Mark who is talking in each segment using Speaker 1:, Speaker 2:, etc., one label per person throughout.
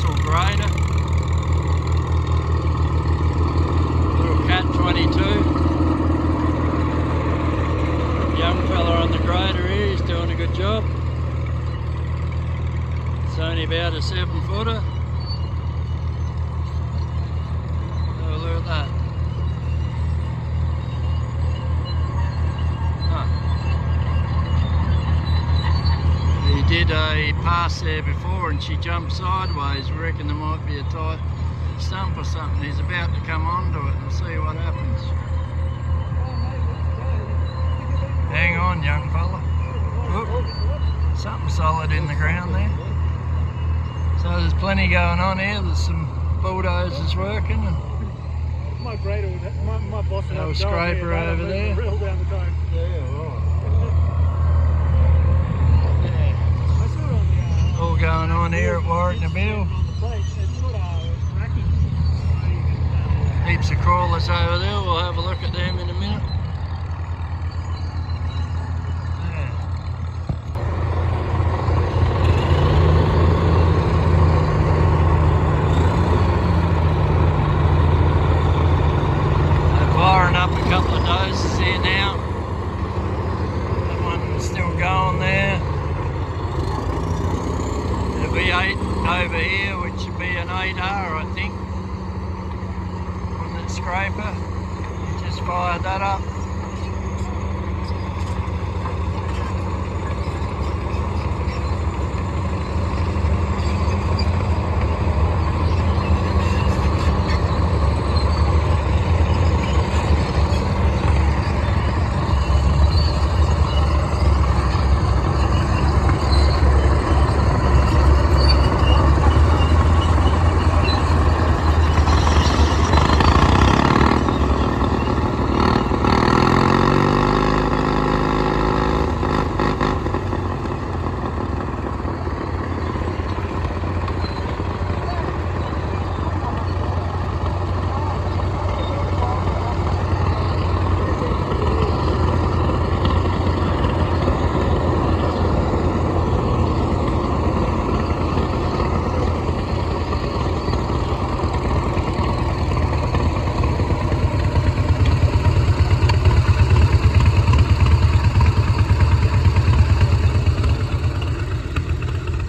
Speaker 1: muscle grader. Little Cat 22. Young fella on the grader here, he's doing a good job. It's only about a 7-footer. Oh, look at that. He did a pass there before and she jumped sideways. We reckon there might be a tight stump or something. He's about to come onto it. We'll see what happens. Hang on, young fella. Oop, something solid in the ground there. So there's plenty going on here. There's some bulldozers working. And
Speaker 2: my grader, my boss had
Speaker 1: a scraper over there.
Speaker 2: Down the cone.
Speaker 1: All going on here at Warracknabeal. Heaps of crawlers over there. We'll have a look at them in a minute. Firing up a couple of doses here now. That one's still going there. There'll be 8 over here, which should be an 8R, I think, on that scraper. Just fired that up.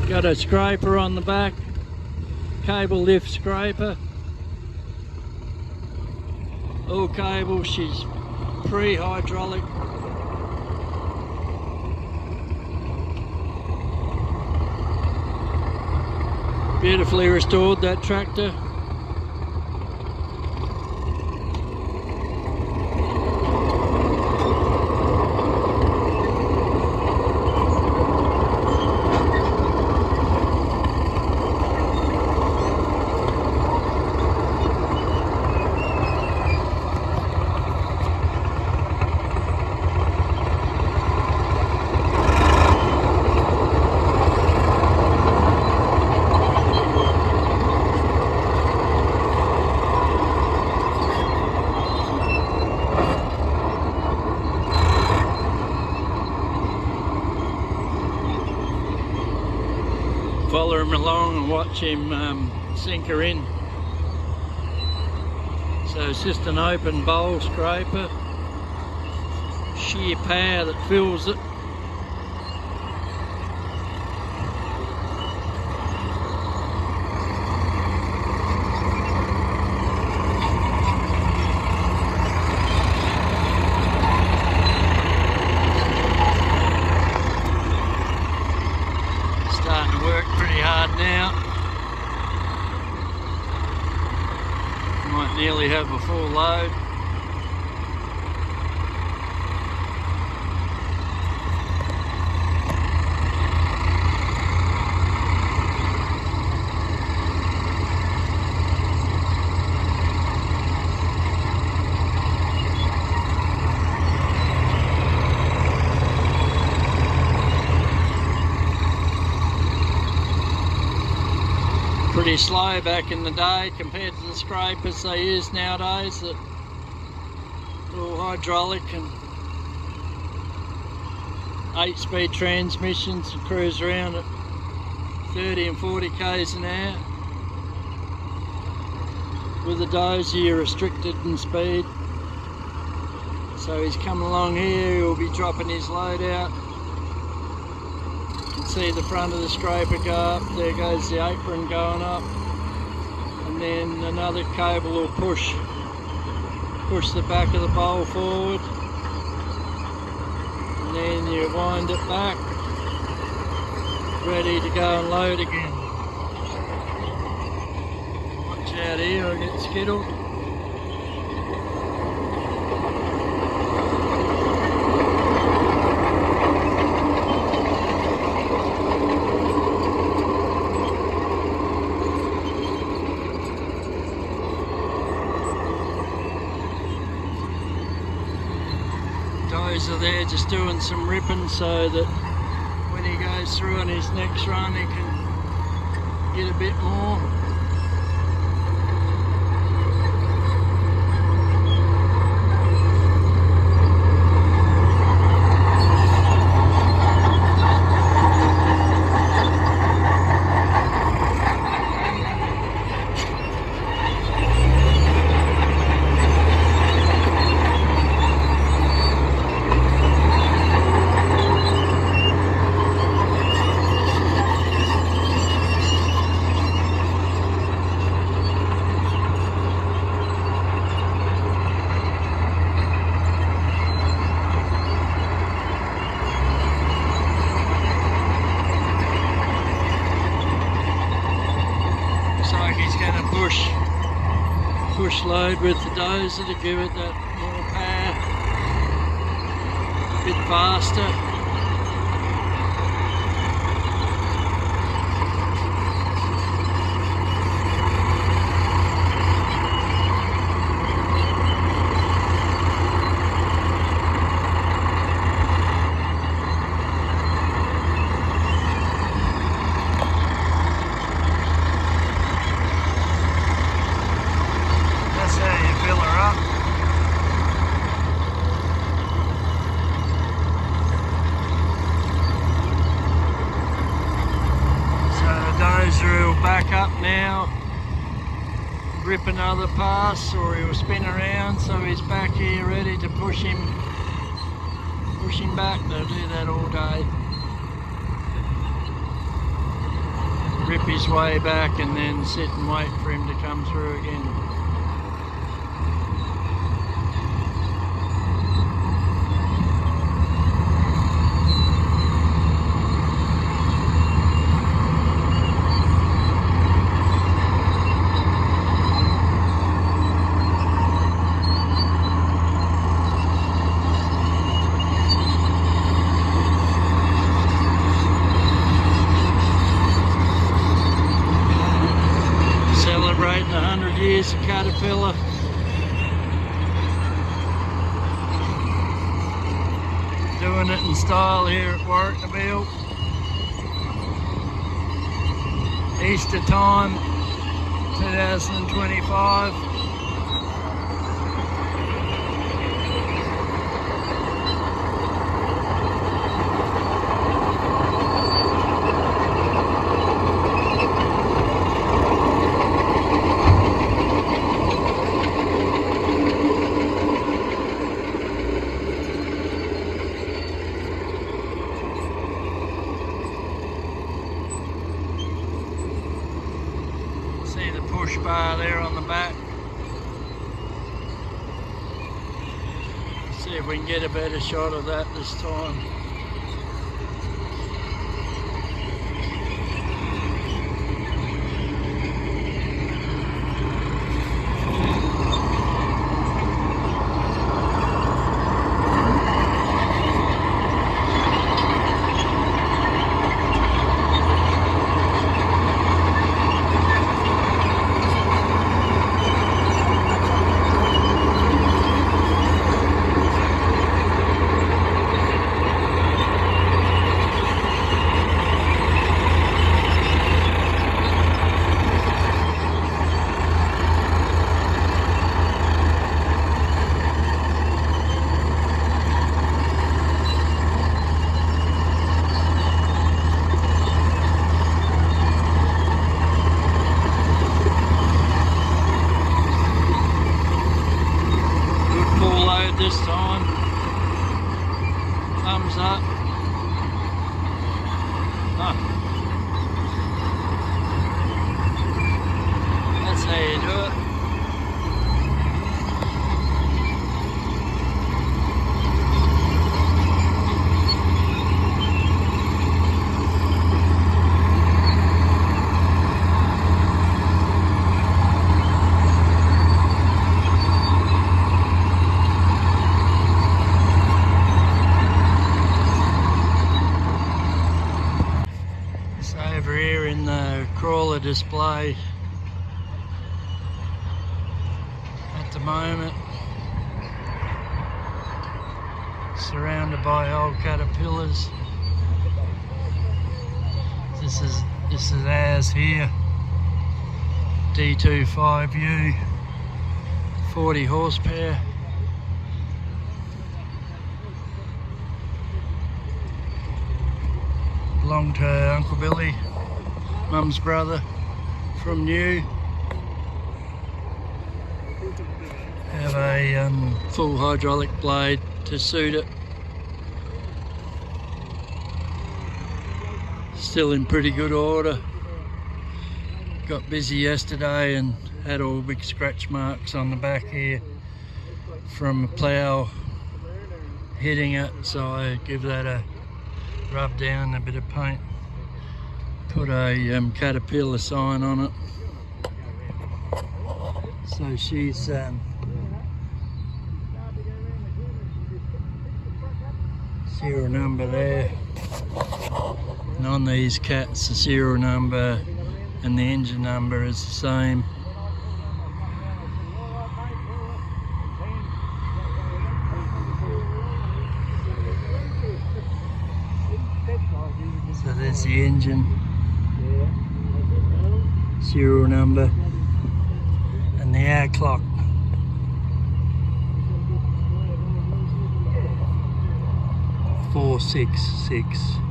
Speaker 1: Got a scraper on the back, cable lift scraper. All cable, she's pre-hydraulic. Beautifully restored, that tractor. Follow him along and watch him sink her in. So it's just an open bowl scraper, sheer power that fills it. Starting to work pretty hard now. Might nearly have a full load. Pretty slow back in the day compared to the scrapers they use nowadays, that all hydraulic and 8-speed transmissions and cruise around at 30 and 40 k's an hour. with a dozer you're restricted in speed. So he's coming along here, he'll be dropping his load out. You can see the front of the scraper go up, there goes the apron going up. And then another cable will push the back of the bowl forward. And then you wind it back, ready to go and load again. Watch out here, I'll get skittled. Dozer there just doing some ripping so that when he goes through on his next run he can get a bit more. Push load with the dozer to give it that more power, a bit faster. He'll back up now, grip another pass, or he'll spin around, so he's back here ready to push him back. They'll do that all day. Rip his way back and then sit and wait for him to come through again. Celebrating 100 years of Caterpillar. Doing it in style here at Warracknabeal. Easter time, 2025. See the push bar there on the back. See if we can get a better shot of that this time. So over here in the crawler display at the moment, surrounded by old caterpillars. This is ours here, D25U, 40 horsepower. Belonged to Uncle Billy, Mum's brother from New. Have a full hydraulic blade to suit it. Still in pretty good order. Got busy yesterday and had all big scratch marks on the back here from a plough hitting it, so I give that a rub down, a bit of paint, put a caterpillar sign on it. So she's serial number there, and on these cats the serial number and the engine number is the same. So there's the engine, serial number, and the hour clock. .466.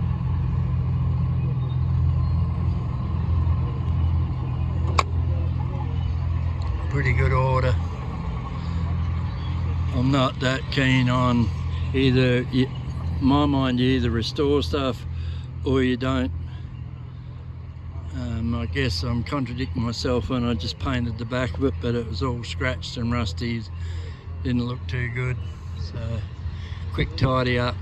Speaker 1: Pretty good order. I'm not that keen on either, in my mind, you either restore stuff or you don't. I guess I'm contradicting myself when I just painted the back of it, but it was all scratched and rusty, didn't look too good. So quick tidy up,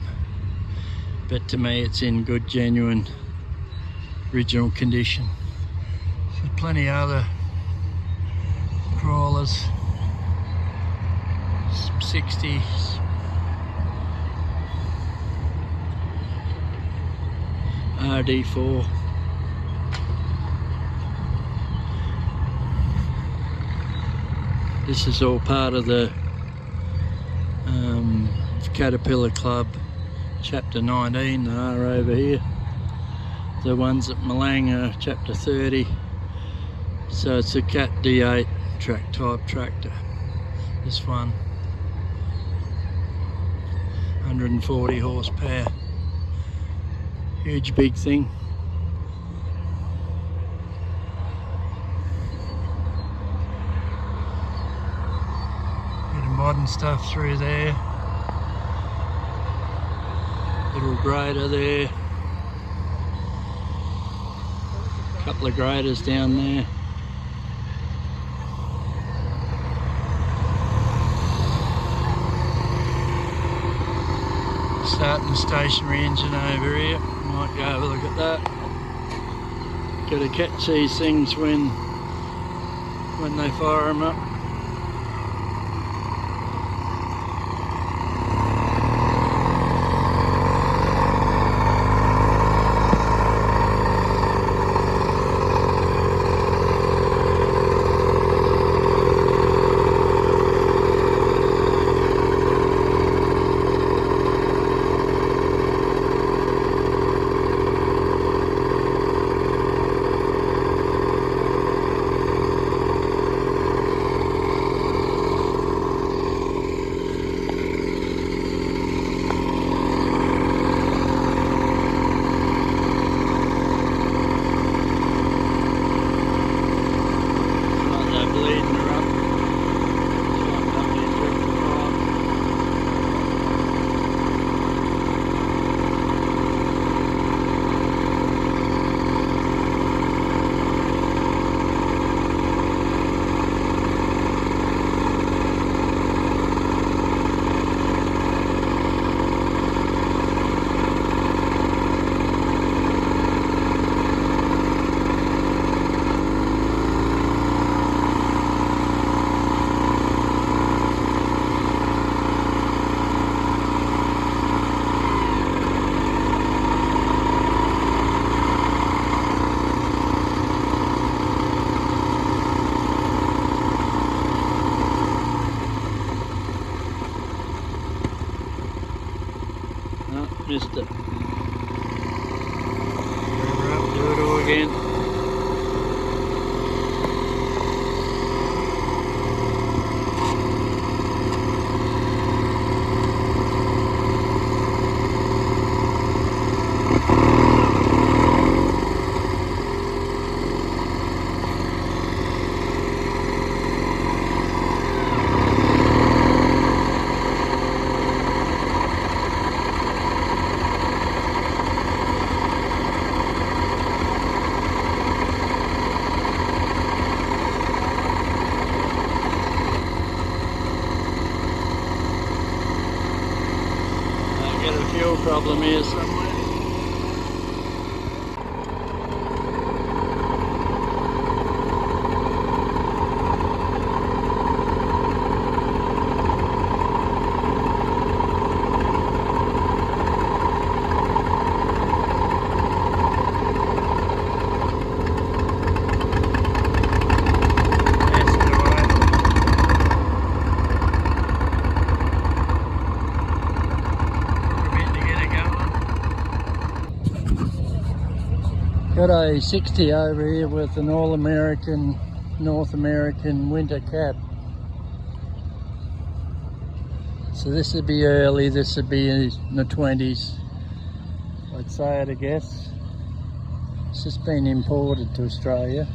Speaker 1: but to me it's in good, genuine, original condition. There's plenty of other crawlers, 60s, RD4. This is all part of the Caterpillar Club Chapter 19, they are over here. The ones at Malang are Chapter 30. So it's a Cat D8 track type tractor. This one, 140 horsepower. Huge big thing. Bit of modern stuff through there. Little grader there. Couple of graders down there. Starting the stationary engine over here. Might go have a look at that. Got to catch these things when they fire them up. missed it. We're up, do it all again. Got a fuel problem here somewhere. Got a 60 over here with an all-American, North American winter cab. So this would be early, this would be in the 20s. I'd say it, I guess. It's just been imported to Australia.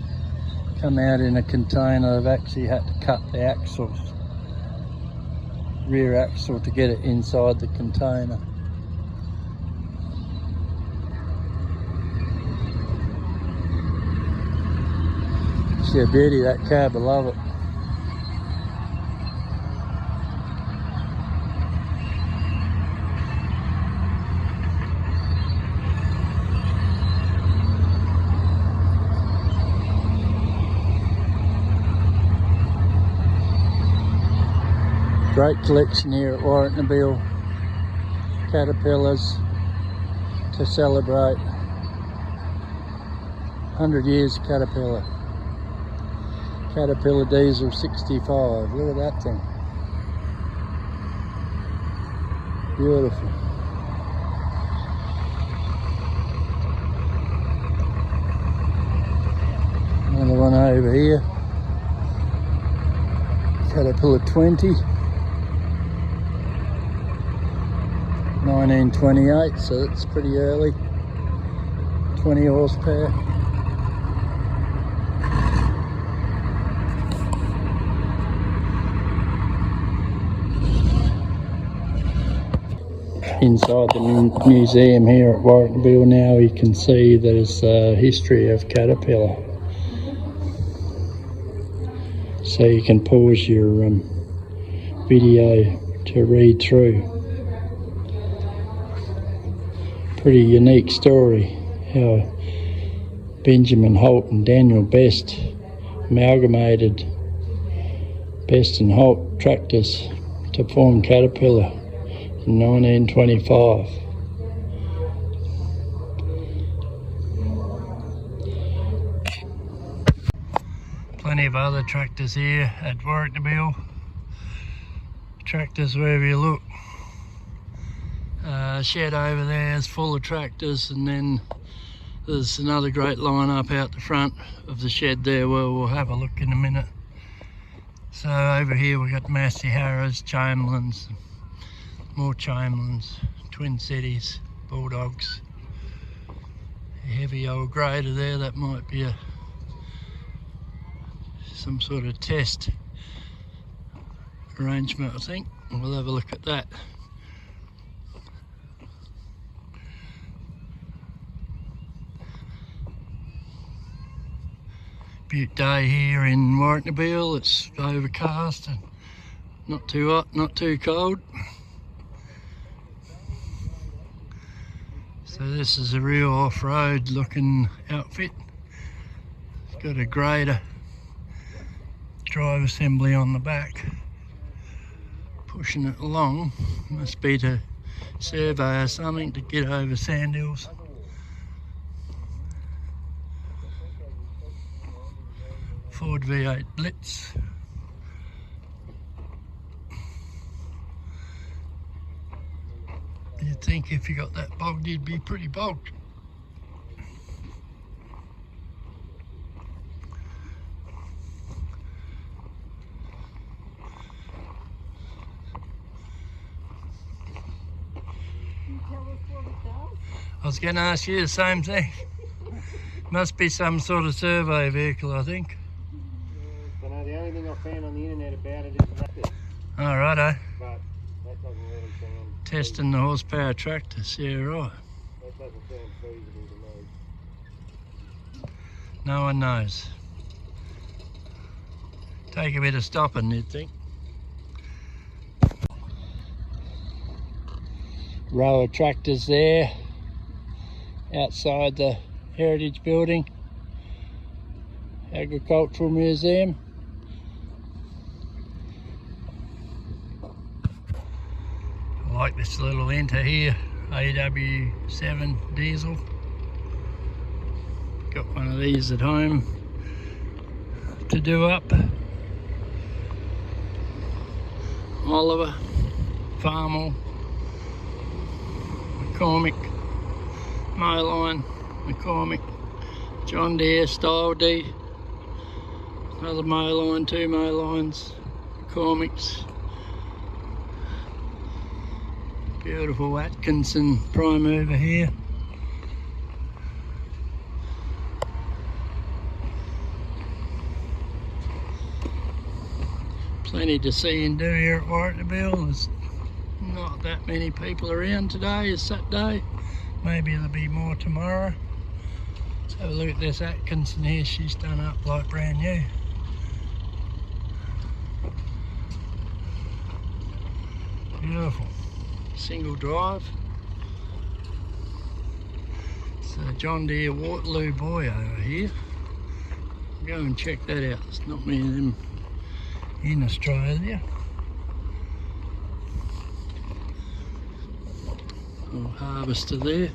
Speaker 1: Come out in a container. They've actually had to cut the axles, rear axle, to get it inside the container. It's a beauty, that cab, I love it. Great collection here at Warracknabeal. Caterpillars to celebrate 100 years Caterpillar. Caterpillar diesel 65. Look at that thing. Beautiful. Another one over here. Caterpillar 20. 1928, so that's pretty early. 20 horsepower. Inside the museum here at Warracknabeal now, you can see there's a history of Caterpillar. So you can pause your video to read through. Pretty unique story how Benjamin Holt and Daniel Best amalgamated Best and Holt tractors to form Caterpillar in 1925. Plenty of other tractors here at Warracknabeal. Tractors wherever you look. Shed over there is full of tractors, and then there's another great lineup out the front of the shed there where we'll have a look in a minute. So over here we've got Massey Harrows, Chamberlains, more Chamberlains, Twin Cities, Bulldogs. A heavy old grader there, that might be some sort of test arrangement, I think. We'll have a look at that. Beaut day here in Warracknabeal. It's overcast and not too hot, not too cold. So this is a real off-road looking outfit. It's got a grader, drive assembly on the back, pushing it along. Must be to survey or something to get over sand hills. Ford V8 Blitz. You'd think if you got that bogged, you'd be pretty bogged. I was going to ask you the same thing. Must be some sort of survey vehicle, I think.
Speaker 2: But the only thing I found on the internet about it is rapid.
Speaker 1: All righto.
Speaker 2: But that doesn't really sound
Speaker 1: Testing the horsepower tractors, yeah, right.
Speaker 2: That doesn't sound feasible to me.
Speaker 1: No one knows. Take a bit of stopping, you'd think. Row of tractors there outside the Heritage Building, Agricultural Museum. I like this little enter here, AW7 diesel. Got one of these at home to do up. Oliver, Farmall, McCormick, Moline, McCormick, John Deere, Style D, another Moline, two Molines, McCormicks, beautiful Atkinson prime mover here. Plenty to see and do here at Warracknabeal. There's not that many people around today, it's Saturday. Maybe there'll be more tomorrow. Let's have a look at this Atkinson here. She's done up like brand new. Beautiful. Single drive. It's a John Deere Waterloo boy over here. Go and check that out. There's not many of them in Australia. Little harvester there.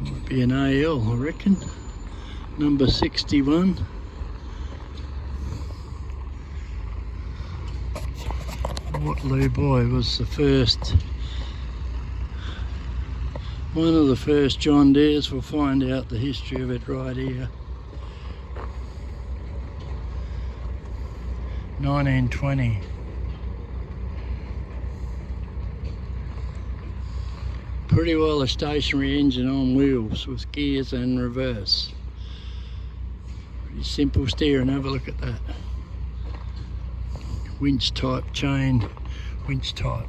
Speaker 1: Might be an AL, I reckon. Number 61. Waterloo boy was the first, one of the first John Deeres. We'll find out the history of it right here. 1920. Pretty well a stationary engine on wheels with gears and reverse. Pretty simple steering, have a look at that. Winch type chain, winch type.